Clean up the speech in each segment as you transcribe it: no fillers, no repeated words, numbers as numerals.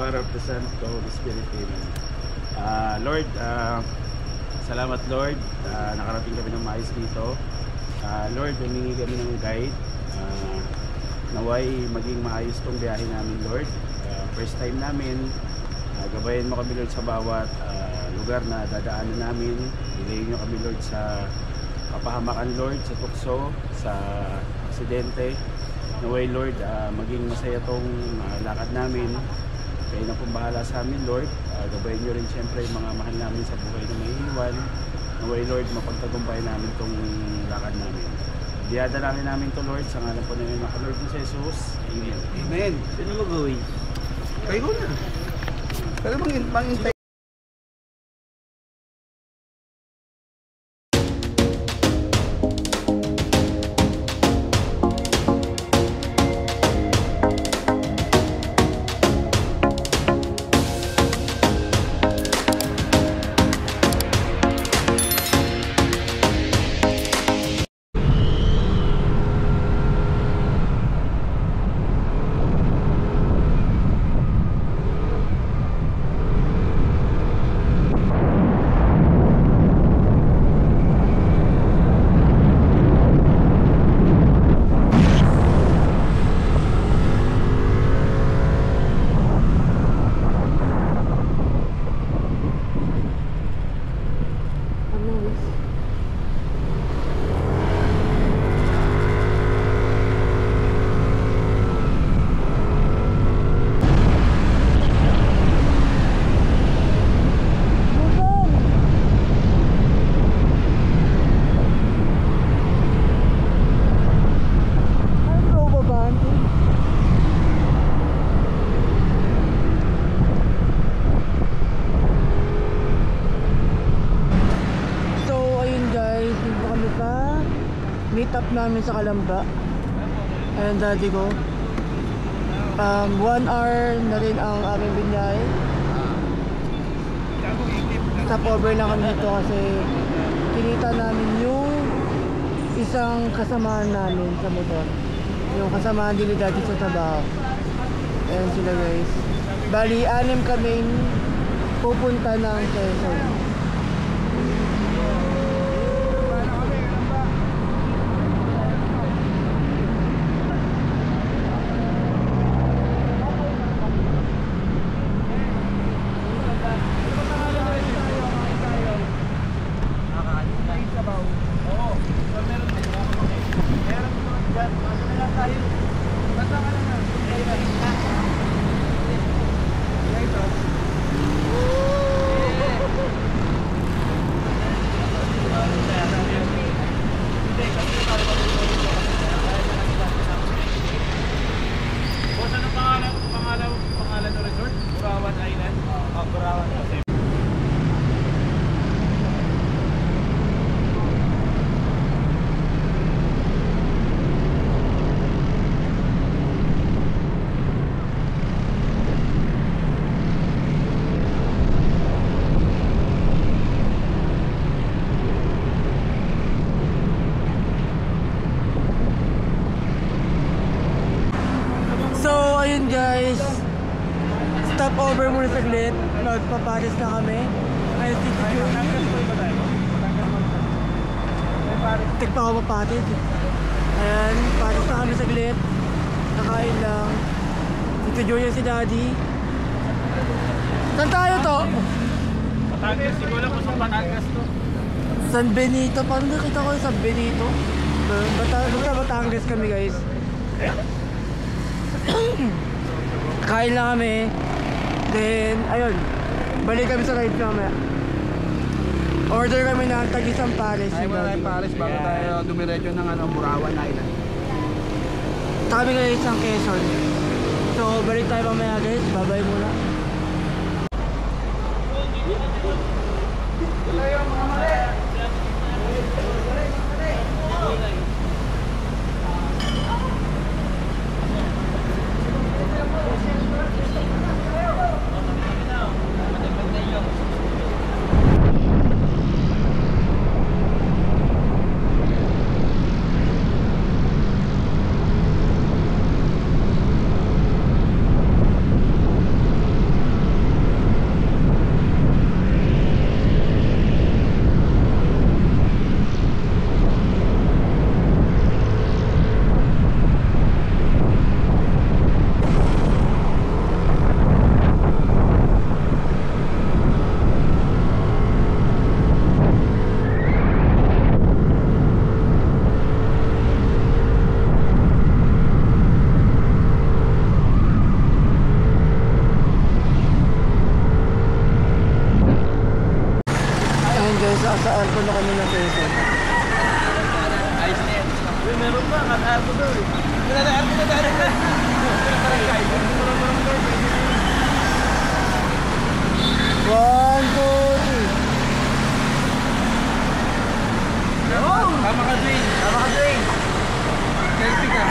Father, of the Son, of the Holy Spirit. Amen. Lord, salamat Lord, nakarating kami ng maayos dito. Lord, humingi kami ng guide, naway maging maayos tong biyahe namin Lord. First time namin, gabayan mo kami Lord sa bawat lugar na dadaanan namin. Ilayin nyo kami Lord sa kapahamakan Lord, sa tukso, sa aksidente. Naway Lord, maging masaya tong lakad namin. Kayo na pong bahala sa amin Lord. Gabayan nyo rin siyempre yung mga mahal namin sa buhay na may iwan. Naway Lord, mapagtagumpay namin tong lakad namin. Diyadalangin namin to Lord sa ngalan po namin ng Lord ni Jesus. Amen. Amen. Sino mag-uwi? Kayo na. Pero bang meet up namin sa Kalamba. Ayan daddy ko. 1 hour na rin ang aming binyahe. Stopover lang kami dito kasi kinita namin yung isang kasamaan namin sa motor. Yung kasamaan din ni daddy sa trabaho. Ayan sila guys. Bali 6 kaming pupunta ng Quezon. Guys, stop over muna saglit. Magpaparis na kami. Ay, tigpa ako mapatid. Ayan, paris na kami saglit. Nakain lang. Dito Julian si daddy. Saan tayo to? Batangas, siguro lang kung saan Batangas to. San Benito, paano nakita ko yung San Benito? Batangas kami guys. Kain lang kami. Then, ayun, balik kami sa ride mamaya. Order kami ng tag-isang Paris. Ay, wala yung Paris bago tayo dumiretso ng Burawan Island. Kami ngayon isang Quezon. So, balik tayo mamaya guys. Bye-bye muna. nasa arko na kami ng Quezon. Ayos na yan. Uy, meron pa. Kat-arko daw eh. Wala na arko na dahil na. Barangay. One, two, three. Tama ka, Dwayne. Tama ka, Dwayne. Selfie ka.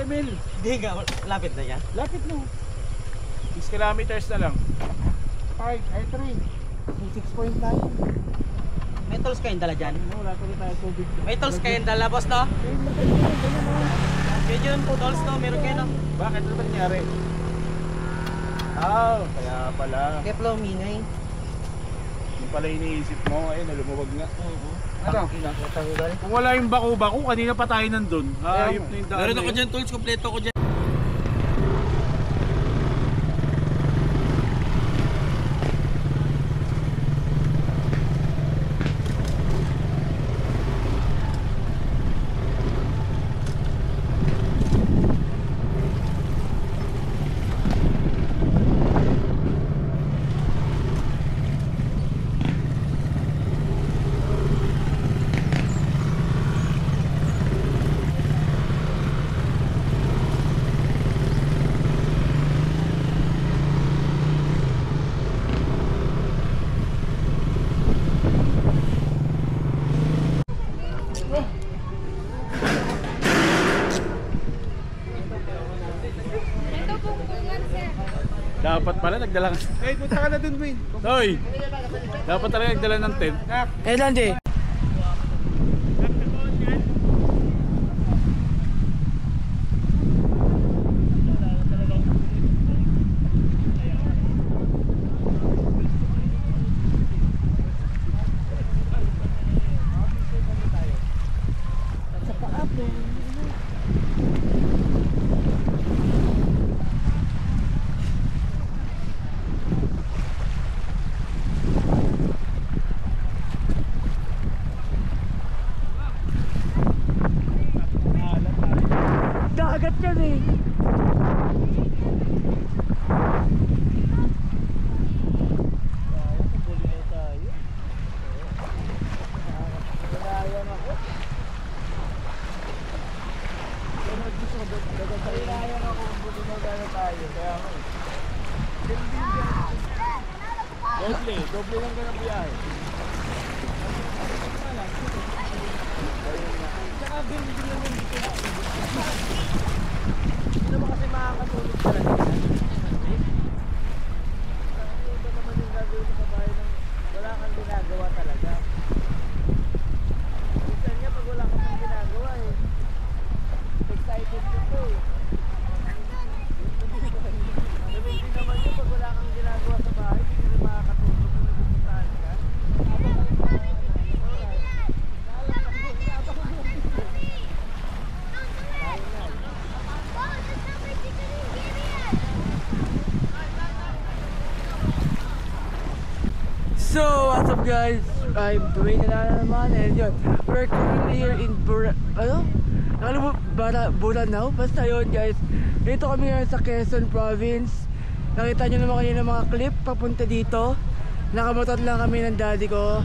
Emil. Hindi nga, lapit na yan. Lapit no. 6 kilometers na lang. 5, ay 3. 6.9. May tools kayong dala dyan? Wala tuloy tayo tubig. May tools kayong dala, boss, no? Medyo yung tools, no? Meron kayo, no? Bakit? Ano ba nangyari? Oh, kaya pala. Keplo, mingay. Yung pala iniisip mo, ayun, nalumuwag nga. Ano? Kung wala yung bako-bako, kanina pa tayo nandun. Ayop na yung daan. Meron na ako yun. dyan, tools. Kompleto ako dyan. Dapat pala nagdala ka. Eh, punta ka na dun, Win. Hoy! Dapat talaga nagdala ng tent. Eh, Landy. Dagat yan eh. Doble lang ka ng biyahe. Tsaka, hindi naman dito na. Hindi naman kasi makakatulog talaga. Ito naman yung gagawin sa bahay ng wala kang ginagawa talaga. Minsan nga pag wala kang ginagawa eh. Excited ka to eh. Hindi naman yun pag wala kang ginagawa sa bahay, hindi ka makakatulog kung nagpupuntahan ka. So, what's up guys? I'm Dwayne na naman and yun, we're currently here in Buranao. Basta yun guys, dito kami ngayon sa Quezon Province. Nakita nyo naman kanina mga clip papunta dito. Nakamotor lang kami ng daddy ko.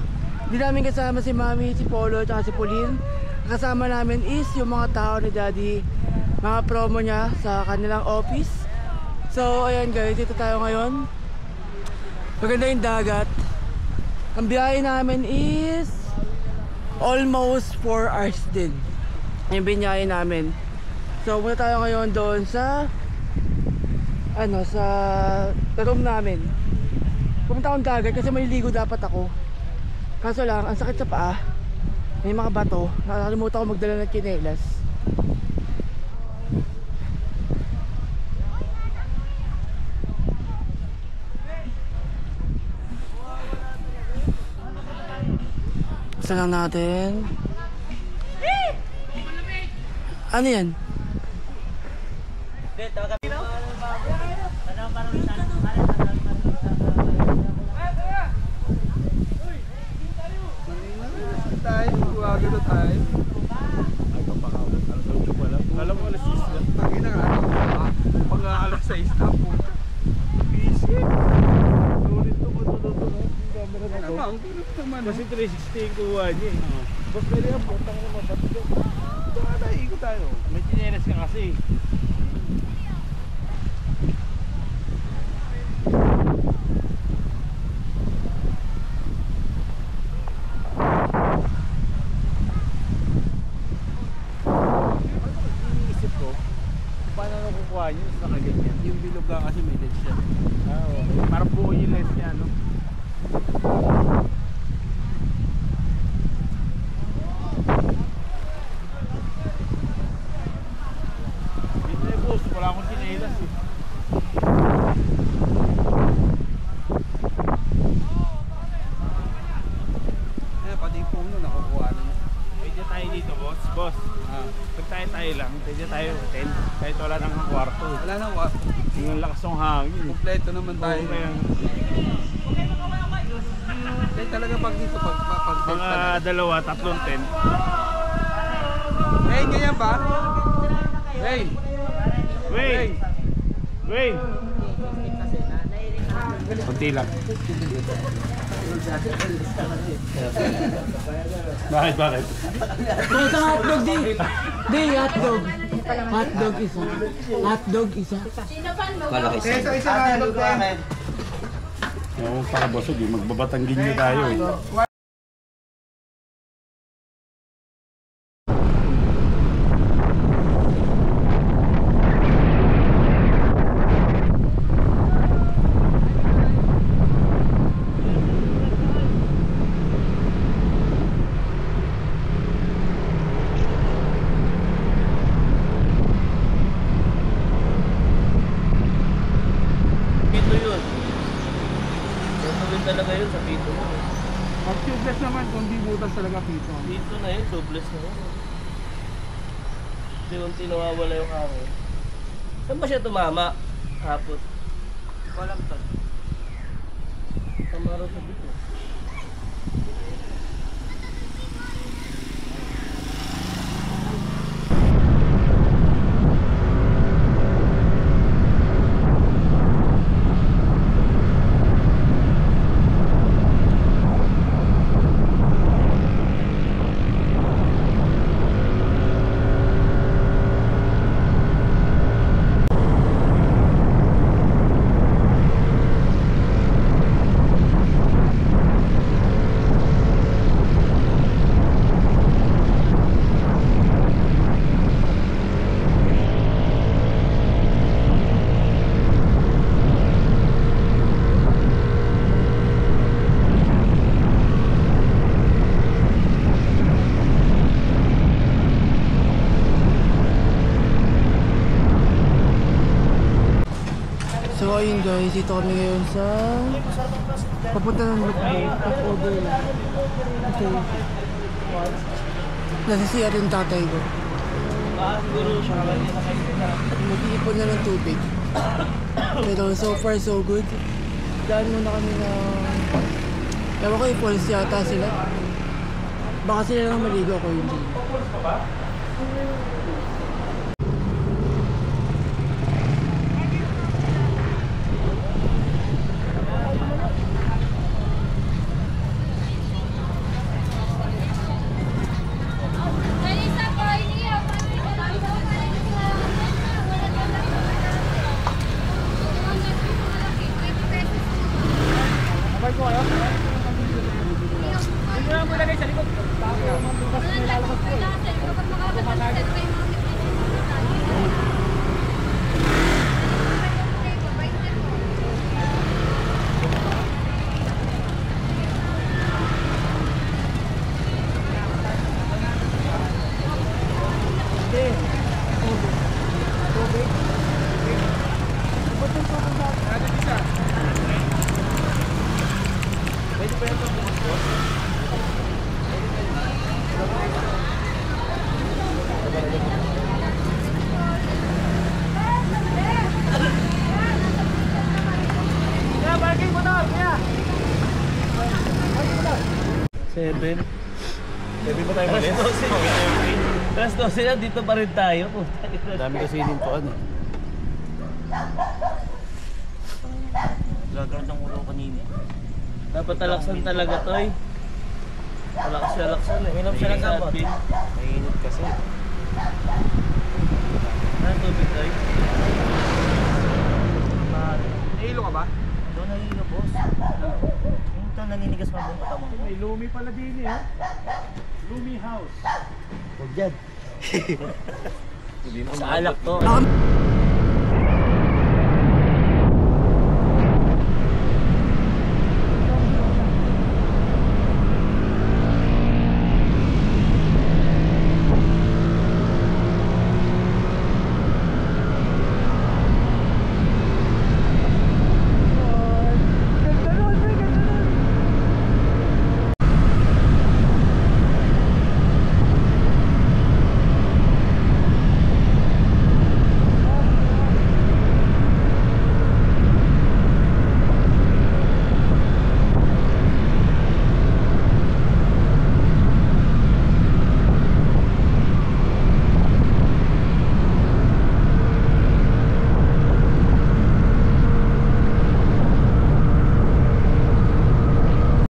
Hindi namin kasama si Mami, si Polo, at si Pauline. Kasama namin is yung mga tao ni daddy, mga promo niya sa kanilang office. So ayan guys, dito tayo ngayon. Maganda yung dagat. Ang biyahe namin is almost 4 hours din. Yung binyahe namin. So muna tayo ngayon doon sa sa room namin. Pumunta akong dagat kasi may ligo dapat ako. Kaso lang, ang sakit sa paa. May mga bato. Nakalimutan ko magdala ng tsinelas. Basta lang natin. Ano yan? Tayo, huwag na tayo. Ay, papakawal. Alas 8 pa lang. Alam mo, alas 6 lang. Tangin na nga. Pag alas 6 na po. Busy. Ulit to ko tuloy. Ang gulit naman. Kasi 360 yung kuha niya eh. Bas pwede ang putang na mabato doon. Ito nga na, ikot tayo. May tsinelas ka kasi. Iniisip ko, ka kasi may lens siya. Ah, okay. Parang buo yung lens niya, no? Dito na boss, wala akong sinelas eh. Eh, pati yung phone nun, nakukuha na niya. Pwede tayo dito, boss. Boss, pag tayo lang, pwede tayo hotel. Kahit wala nang kwarto. Wala na, wa. Yung lakas ng hangin. Kompleto naman tayo. Oo, kaya Eh, talaga pag dito, pag mga dalawa, tatlong tent. Hey, ganyan ba? Hey! Wait! Wait! Kunti lang. Bakit? Ito sa hotdog, di. Di, hotdog. Hotdog isa. Hotdog isa. Isa na hotdog ko akin. Yung para busog eh, magbabatanggin niyo tayo eh. Pito yun. Tutuloy talaga yun sa pito mo. Pag tubeless naman, kung di butas talaga pito. Pito na yun, tubeless na yun. Unti-unti nawawala yung hangin. Saan ba siya tumama? Hapot. Hindi ko alam to. Tama raw sa pito. So ayun guys, dito kami ngayon sa papunta ng Lukbo, Pakodo lang. Kasi nasisiya rin tatay ko. Siguro siya Mag-iipon na ng tubig. Pero so far so good. Daan muna kami na ewan ko, i-falls yata sila. Baka sila lang maligo ako hindi. Seven. Pwede ba tayo malis? Alas 12 na, dito pa rin tayo. Dami kasi hinintuan eh. Gagawin ng ulo kanina. Dapat talaksan talaga to eh. Talaksan eh. Minum siya ng gamot. Mainit kasi. Ano tubig tayo? Nahilo ka ba? Doon nahihilo boss. Yung ito naninigas mo buong mata mo. May Lumi pala din eh. Lumi House. Huwag dyan. Sa alak to. Baka